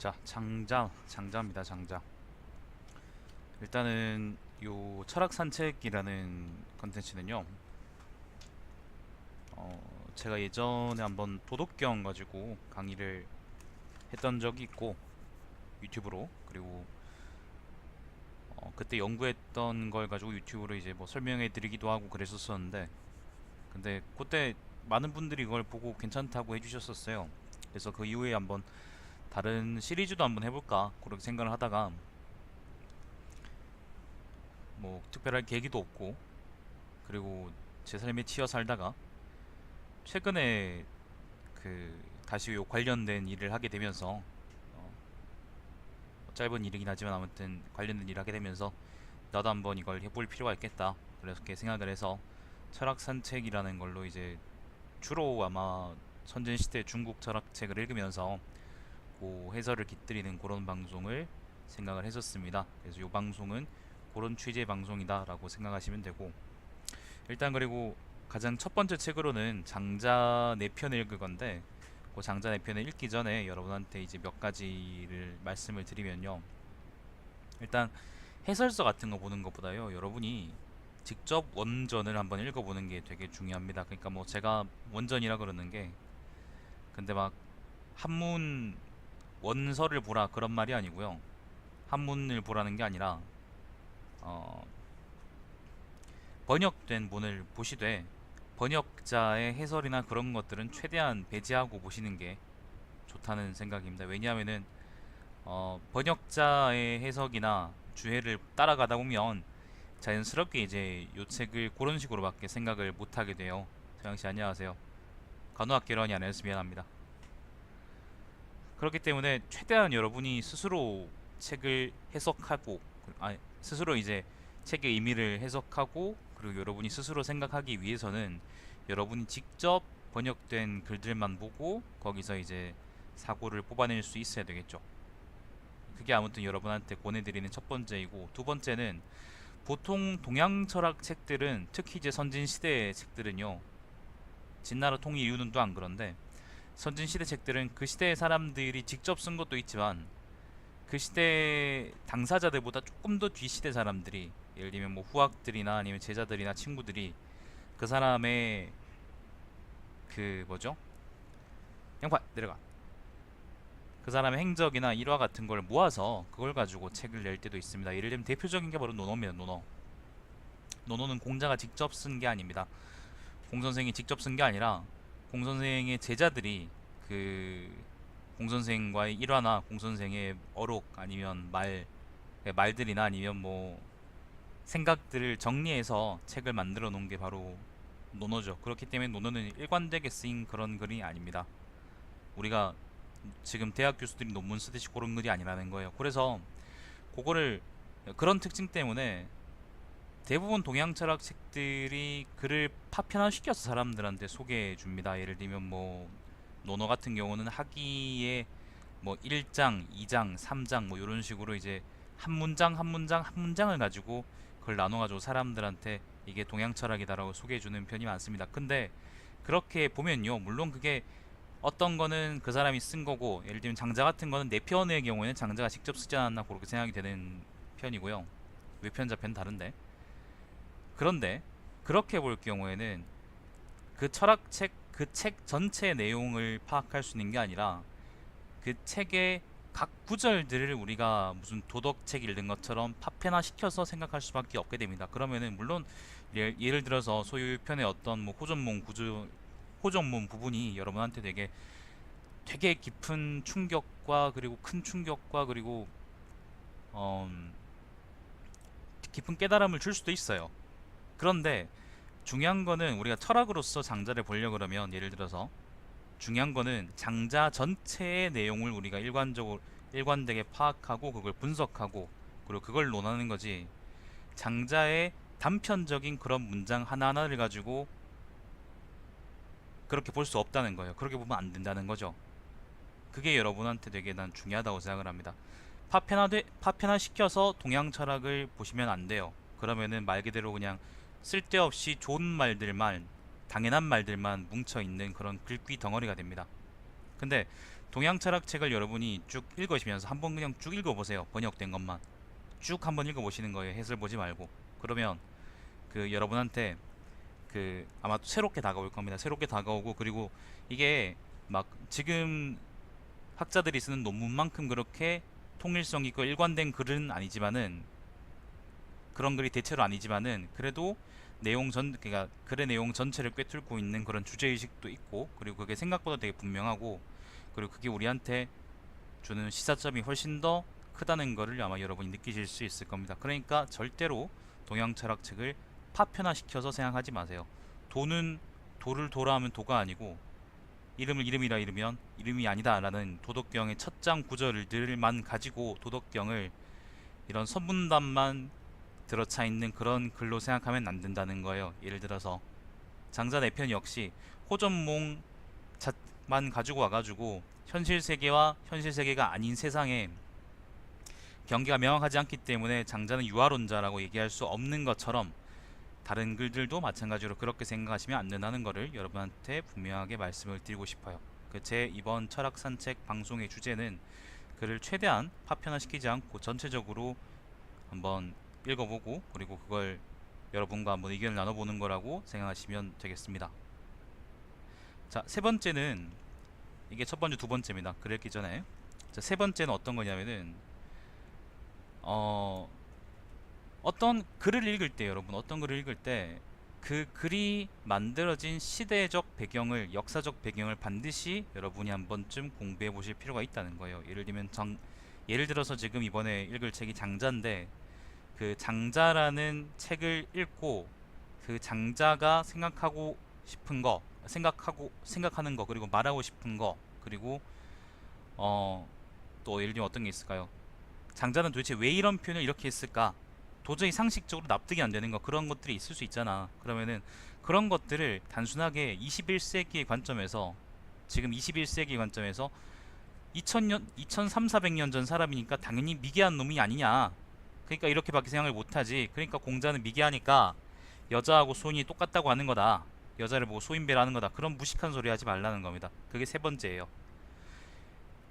자, 장자입니다. 장자. 일단은 요 철학 산책이라는 컨텐츠는요. 제가 예전에 한번 도덕경 가지고 강의를 했던 적이 있고 유튜브로, 그리고 그때 연구했던 걸 가지고 유튜브로 이제 뭐 설명해 드리기도 하고 그랬었었는데, 근데 그때 많은 분들이 이걸 보고 괜찮다고 해주셨었어요. 그래서 그 이후에 한번 다른 시리즈도 한번 해볼까 그렇게 생각을 하다가, 뭐 특별할 계기도 없고, 그리고 제 삶에 치여 살다가 최근에 다시 요 관련된 일을 하게 되면서, 짧은 일이긴 하지만 아무튼 관련된 일을 하게 되면서 나도 한번 이걸 해볼 필요가 있겠다, 그렇게 생각을 해서 철학 산책이라는 걸로 이제 주로 아마 선진시대 중국 철학책을 읽으면서 그 해설을 깃드리는 그런 방송을 생각을 했었습니다. 그래서 이 방송은 그런 취지의 방송이다라고 생각하시면 되고, 일단 그리고 가장 첫 번째 책으로는 장자 4편을 읽을 건데, 그 장자 4편을 읽기 전에 여러분한테 이제 몇 가지를 말씀을 드리면요. 일단 해설서 같은 거 보는 것보다요, 여러분이 직접 원전을 한번 읽어보는 게 되게 중요합니다. 그러니까 뭐 제가 원전이라 그러는 게, 근데 막 한문 원서를 보라 그런 말이 아니고요. 한문을 보라는 게 아니라 어, 번역된 문을 보시되 번역자의 해설이나 그런 것들은 최대한 배제하고 보시는 게 좋다는 생각입니다. 왜냐하면은 번역자의 해석이나 주해를 따라가다 보면 자연스럽게 이제 요 책을 그런 식으로밖에 생각을 못하게 돼요. 서양씨 안녕하세요. 간호학개론이 아니어서 미안합니다. 그렇기 때문에 최대한 여러분이 스스로 책을 해석하고, 아니 스스로 이제 책의 의미를 해석하고, 그리고 여러분이 스스로 생각하기 위해서는 여러분이 직접 번역된 글들만 보고 거기서 이제 사고를 뽑아낼 수 있어야 되겠죠. 그게 아무튼 여러분한테 권해드리는 첫 번째이고, 두 번째는 보통 동양 철학 책들은, 특히 이제 선진 시대의 책들은요, 진나라 통일 이유는 또 안 그런데, 선진 시대 책들은 그 시대의 사람들이 직접 쓴 것도 있지만 그 시대 당사자들보다 조금 더 뒤시대 사람들이, 예를 들면 뭐 후학들이나 아니면 제자들이나 친구들이 그 사람의 그 뭐죠? 양파 내려가. 그 사람의 행적이나 일화 같은 걸 모아서 그걸 가지고 책을 낼 때도 있습니다. 예를 들면 대표적인 게 바로 노노입니다. 노노. 노노는 공자가 직접 쓴 게 아닙니다. 공 선생이 직접 쓴 게 아니라 공 선생의 제자들이 그 공 선생과의 일화나 공 선생의 어록 아니면 말들이나 아니면 뭐 생각들을 정리해서 책을 만들어 놓은 게 바로 논어죠. 그렇기 때문에 논어는 일관되게 쓰인 그런 글이 아닙니다. 우리가 지금 대학 교수들이 논문 쓰듯이 그런 글이 아니라는 거예요. 그래서 그거를, 그런 특징 때문에 대부분 동양 철학 책들이 글을 파편화시켜서 사람들한테 소개해 줍니다. 예를 들면 뭐 논어 같은 경우는 학기에 뭐 1장, 2장, 3장 뭐 이런 식으로 이제 한 문장 한 문장 한 문장을 가지고 그걸 나눠 가지고 사람들한테 이게 동양 철학이다라고 소개해 주는 편이 많습니다. 근데 그렇게 보면요, 물론 그게 어떤 거는 그 사람이 쓴 거고, 예를 들면 장자 같은 거는 내 편의 경우에는 장자가 직접 쓰지 않았나 그렇게 생각이 되는 편이고요. 외편 자편 다른데, 그런데 그렇게 볼 경우에는 그 철학책, 그 책 전체 내용을 파악할 수 있는 게 아니라 그 책의 각 구절들을 우리가 무슨 도덕책 읽는 것처럼 파편화 시켜서 생각할 수밖에 없게 됩니다. 그러면은 물론 예를 들어서 소유편의 어떤 뭐 호전문 구조, 호전문 부분이 여러분한테 되게 깊은 충격과, 그리고 큰 충격과, 그리고 음, 깊은 깨달음을 줄 수도 있어요. 그런데 중요한 거는, 우리가 철학으로서 장자를 보려 그러면 예를 들어서 중요한 거는 장자 전체의 내용을 우리가 일관되게 파악하고 그걸 분석하고 그리고 그걸 논하는 거지, 장자의 단편적인 그런 문장 하나하나를 가지고 그렇게 볼 수 없다는 거예요. 그렇게 보면 안 된다는 거죠. 그게 여러분한테 되게 난 중요하다고 생각을 합니다. 파편화 시켜서 동양 철학을 보시면 안 돼요. 그러면은 말 그대로 그냥 쓸데없이 좋은 말들만, 당연한 말들만 뭉쳐 있는 그런 글귀 덩어리가 됩니다. 근데 동양 철학책을 여러분이 쭉 읽으시면서 한번 그냥 쭉 읽어보세요. 번역된 것만 쭉 한번 읽어보시는 거예요. 해설 보지 말고. 그러면 그 여러분한테 그 아마 새롭게 다가올 겁니다. 새롭게 다가오고, 그리고 이게 막 지금 학자들이 쓰는 논문만큼 그렇게 통일성 있고 일관된 글은 아니지만은, 그런 글이 대체로 아니지만은, 그래도 그러니까 글의 내용 전체를 꿰뚫고 있는 그런 주제의식도 있고, 그리고 그게 생각보다 되게 분명하고, 그리고 그게 우리한테 주는 시사점이 훨씬 더 크다는 거를 아마 여러분이 느끼실 수 있을 겁니다. 그러니까 절대로 동양 철학책을 파편화시켜서 생각하지 마세요. 도는 도를 도라 하면 도가 아니고, 이름을 이름이라 이르면 이름이 아니다 라는 도덕경의 첫 장 구절들만 가지고 도덕경을 이런 선문답만 들어차 있는 그런 글로 생각하면 안 된다는 거예요. 예를 들어서 장자 내 편 역시 호전몽 만 가지고 와가지고 현실 세계와 현실 세계가 아닌 세상에 경계가 명확하지 않기 때문에 장자는 유아론자라고 얘기할 수 없는 것처럼, 다른 글들도 마찬가지로 그렇게 생각하시면 안 된다는 것을 여러분한테 분명하게 말씀을 드리고 싶어요. 제 이번 철학 산책 방송의 주제는 글을 최대한 파편화시키지 않고 전체적으로 한번 읽어보고, 그리고 그걸 여러분과 한번 의견을 나눠보는 거라고 생각하시면 되겠습니다. 자, 세 번째는, 이게 첫 번째, 두 번째입니다. 글 읽기 전에. 자, 세 번째는 어떤 거냐면은, 어떤 글을 읽을 때, 여러분, 어떤 글을 읽을 때 그 글이 만들어진 시대적 배경을, 역사적 배경을 반드시 여러분이 한 번쯤 공부해 보실 필요가 있다는 거예요. 예를 들어서 지금 이번에 읽을 책이 장자인데, 그 장자라는 책을 읽고 그 장자가 생각하고 싶은 거, 생각하는 거, 그리고 말하고 싶은 거, 그리고 또 예를 들면 어떤 게 있을까요? 장자는 도대체 왜 이런 표현을 이렇게 했을까? 도저히 상식적으로 납득이 안 되는 거, 그런 것들이 있을 수 있잖아. 그러면은 그런 것들을 단순하게 21세기의 관점에서, 지금 21세기 관점에서 2000년, 2300, 400년 전 사람이니까 당연히 미개한 놈이 아니냐. 그러니까 이렇게밖에 생각을 못하지. 그러니까 공자는 미개하니까 여자하고 소인이 똑같다고 하는 거다. 여자를 보고 소인배라 하는 거다. 그런 무식한 소리 하지 말라는 겁니다. 그게 세 번째예요.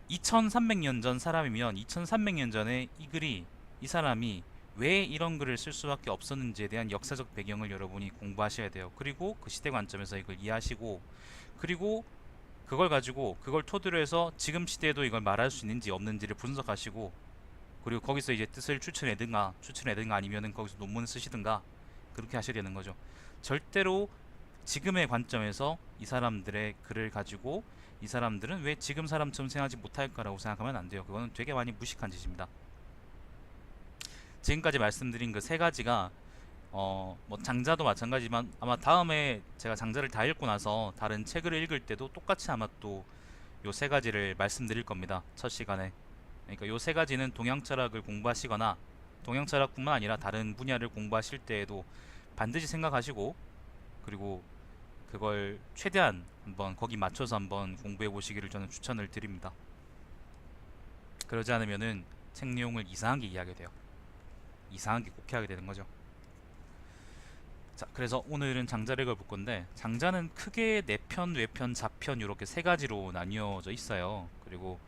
2300년 전 사람이면 2300년 전에 이 사람이 왜 이런 글을 쓸 수밖에 없었는지에 대한 역사적 배경을 여러분이 공부하셔야 돼요. 그리고 그 시대 관점에서 이걸 이해하시고, 그리고 그걸 토대로 해서 지금 시대에도 이걸 말할 수 있는지 없는지를 분석하시고, 그리고 거기서 이제 뜻을 추출해든가 아니면은 거기서 논문을 쓰시든가, 그렇게 하셔야 되는 거죠. 절대로 지금의 관점에서 이 사람들의 글을 가지고 이 사람들은 왜 지금 사람처럼 생각하지 못할까라고 생각하면 안 돼요. 그거는 되게 많이 무식한 짓입니다. 지금까지 말씀드린 그 세 가지가 뭐 장자도 마찬가지지만, 아마 다음에 제가 장자를 다 읽고 나서 다른 책을 읽을 때도 똑같이 아마 또 요 세 가지를 말씀드릴 겁니다. 첫 시간에. 그러니까 요 세 가지는 동양 철학을 공부하시거나 동양 철학뿐만 아니라 다른 분야를 공부하실 때에도 반드시 생각하시고, 그리고 그걸 최대한 한번 거기 맞춰서 한번 공부해 보시기를 저는 추천을 드립니다. 그러지 않으면은 책 내용을 이상하게 이해하게 돼요. 이상하게 곡해하게 되는 거죠. 자, 그래서 오늘은 장자를 읽어볼 건데, 장자는 크게 내편, 외편, 자편 이렇게 세 가지로 나뉘어져 있어요. 그리고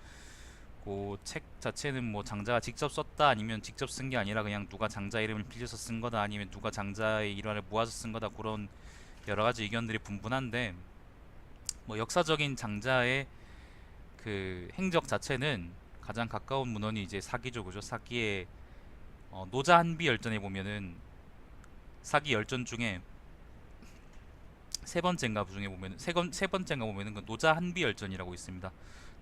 그 책 자체는 뭐 장자가 직접 썼다 아니면 직접 쓴 게 아니라 그냥 누가 장자 이름을 빌려서 쓴 거다 아니면 누가 장자의 일화를 모아서 쓴 거다, 그런 여러 가지 의견들이 분분한데, 뭐 역사적인 장자의 그 행적 자체는 가장 가까운 문헌이 이제 사기죠, 그죠? 사기의 노자 한비 열전에 보면은, 사기 열전 중에 세 번째인가 보면은 그 노자 한비 열전이라고 있습니다.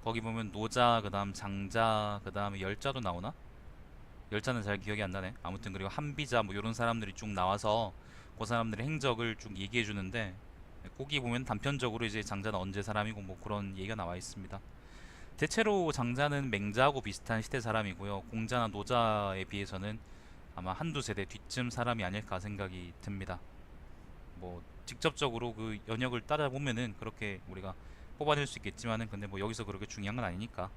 거기 보면 노자, 그다음 장자, 그다음에 열자도 나오나? 열자는 잘 기억이 안 나네. 아무튼 그리고 한비자 뭐 이런 사람들이 쭉 나와서 그 사람들의 행적을 쭉 얘기해 주는데, 거기 보면 단편적으로 이제 장자는 언제 사람이고 뭐 그런 얘기가 나와 있습니다. 대체로 장자는 맹자하고 비슷한 시대 사람이고요. 공자나 노자에 비해서는 아마 한두 세대 뒤쯤 사람이 아닐까 생각이 듭니다. 뭐 직접적으로 그 연역을 따라보면은 그렇게 우리가 뽑아낼 수 있겠지만은, 근데 뭐 여기서 그렇게 중요한 건 아니니까,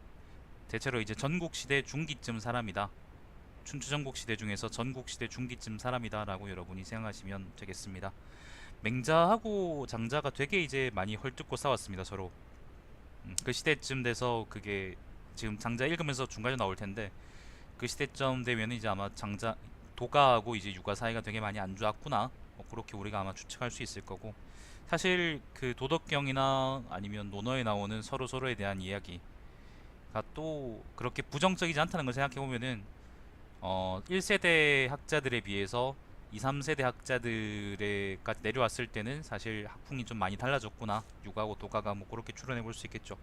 대체로 이제 전국시대 중기쯤 사람이다, 춘추전국시대 중에서 전국시대 중기쯤 사람이다 라고 여러분이 생각하시면 되겠습니다. 맹자하고 장자가 되게 이제 많이 헐뜯고 싸웠습니다, 서로. 그 시대쯤 돼서 그게 지금 장자 읽으면서 중간에 나올 텐데 그 시대점 되면 이제 아마 장자 도가하고 이제 유가 사이가 되게 많이 안 좋았구나. 그렇게 우리가 아마 추측할 수 있을 거고 사실 그 도덕경이나 아니면 논어에 나오는 서로 서로에 대한 이야기가 또 그렇게 부정적이지 않다는 걸 생각해 보면은 1세대 학자들에 비해서 2, 3세대 학자들에까지 내려왔을 때는 사실 학풍이 좀 많이 달라졌구나. 유가고 도가가 뭐 그렇게 추론해 볼 수 있겠죠.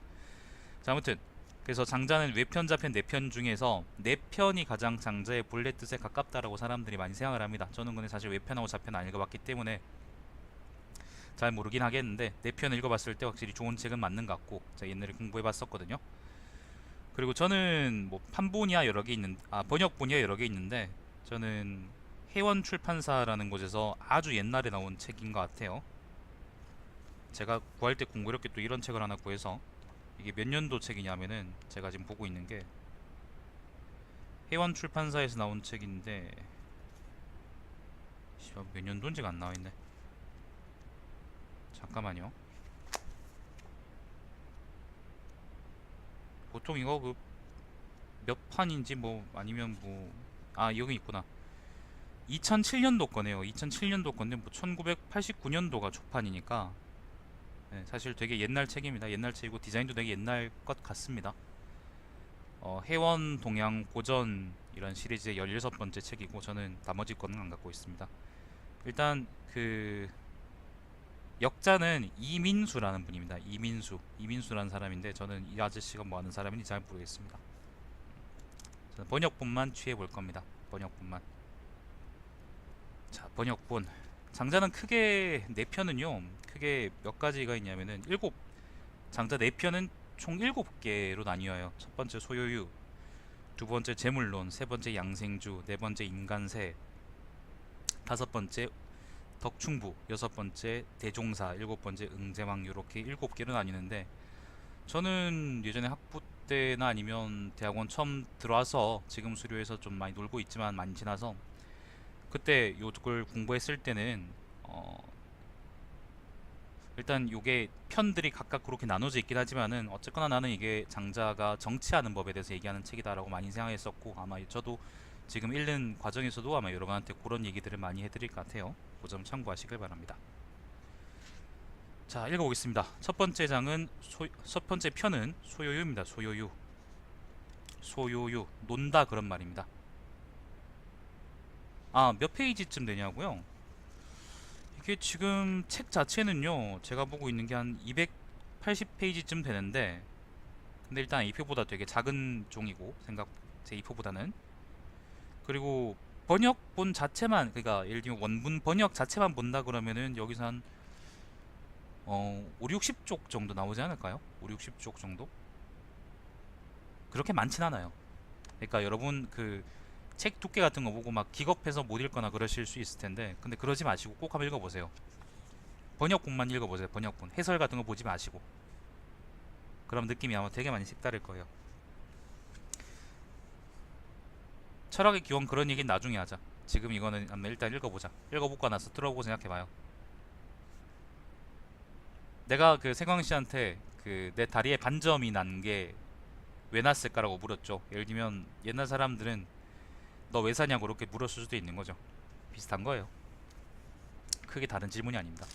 자, 아무튼 그래서 장자는 외편, 자편, 내편 중에서 내편이 가장 장자의 본래 뜻에 가깝다라고 사람들이 많이 생각을 합니다. 저는 근데 사실 외편하고 자편 안 읽어봤기 때문에 잘 모르긴 하겠는데 내편 읽어봤을 때 확실히 좋은 책은 맞는 것 같고 제가 옛날에 공부해봤었거든요. 그리고 저는 뭐 판본이야 여러 개 있는 번역본이야 여러 개 있는데 저는 해원 출판사라는 곳에서 아주 옛날에 나온 책인 것 같아요. 제가 구할 때 공교롭게 또 이런 책을 하나 구해서 이게 몇 년도 책이냐면은 제가 지금 보고 있는 게 해원 출판사에서 나온 책인데 몇 년도인지가 안 나와 있네. 잠깐만요. 보통 이거 그 몇 판인지 뭐 아니면 뭐 여기 있구나. 2007년도 거네요. 2007년도 건데 뭐 1989년도가 초판이니까 네, 사실 되게 옛날 책입니다. 옛날 책이고 디자인도 되게 옛날 것 같습니다. 해원 동양 고전 이런 시리즈의 16번째 책이고 저는 나머지 거는 안 갖고 있습니다. 일단 그 역자는 이민수라는 분입니다. 이민수라는 사람인데 저는 이 아저씨가 뭐 하는 사람인지 잘 모르겠습니다. 저는 번역본만 취해 볼 겁니다. 번역본만. 자, 번역본. 장자는 크게 네 편은요. 크게 몇 가지가 있냐면은 장자 네 편은 총 7개로 나뉘어요. 첫 번째 소요유, 두 번째 재물론, 세 번째 양생주, 네 번째 인간세, 다섯 번째 덕충부, 여섯 번째 대종사, 일곱 번째 응제왕 이렇게 7개로 나뉘는데 저는 예전에 학부 때나 아니면 대학원 처음 들어와서 지금 수료해서 좀 많이 놀고 있지만 많이 지나서 그때 요걸 공부했을 때는 일단 요게 편들이 각각 그렇게 나눠져 있긴 하지만은 어쨌거나 나는 이게 장자가 정치하는 법에 대해서 얘기하는 책이다라고 많이 생각했었고 아마 저도 지금 읽는 과정에서도 아마 여러분한테 그런 얘기들을 많이 해드릴 것 같아요. 그 점 참고하시길 바랍니다. 자, 읽어보겠습니다. 첫 번째 편은 소요유입니다. 소요유 논다 그런 말입니다. 몇 페이지쯤 되냐고요? 이게 지금 책 자체는요 제가 보고 있는 게 한 280페이지쯤 되는데 근데 일단 A4보다 되게 작은 종이고 제 A4보다는 그리고 번역본 자체만 그러니까 예를 들면 원문 번역 자체만 본다 그러면은 여기서 한 5, 60쪽 정도 나오지 않을까요? 5, 60쪽 정도? 그렇게 많진 않아요. 그러니까 여러분 그 책 두께 같은 거 보고 막 기겁해서 못 읽거나 그러실 수 있을 텐데 근데 그러지 마시고 꼭 한번 읽어보세요. 번역본만 읽어보세요. 번역본 해설 같은 거 보지 마시고 그럼 느낌이 아마 되게 많이 색다를 거예요. 철학의 기원 그런 얘기는 나중에 하자. 지금 이거는 한번 일단 읽어보자. 읽어보고 나서 들어보고 생각해봐요. 내가 그 세광 씨한테 그 내 다리에 반점이 난 게 왜 났을까라고 물었죠. 예를 들면 옛날 사람들은 너 왜 사냐고 그렇게 물었을 수도 있는 거죠. 비슷한 거예요. 크게 다른 질문이 아닙니다.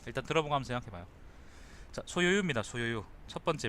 일단 들어보고 한번 생각해봐요. 자, 소요유입니다. 소요유 첫 번째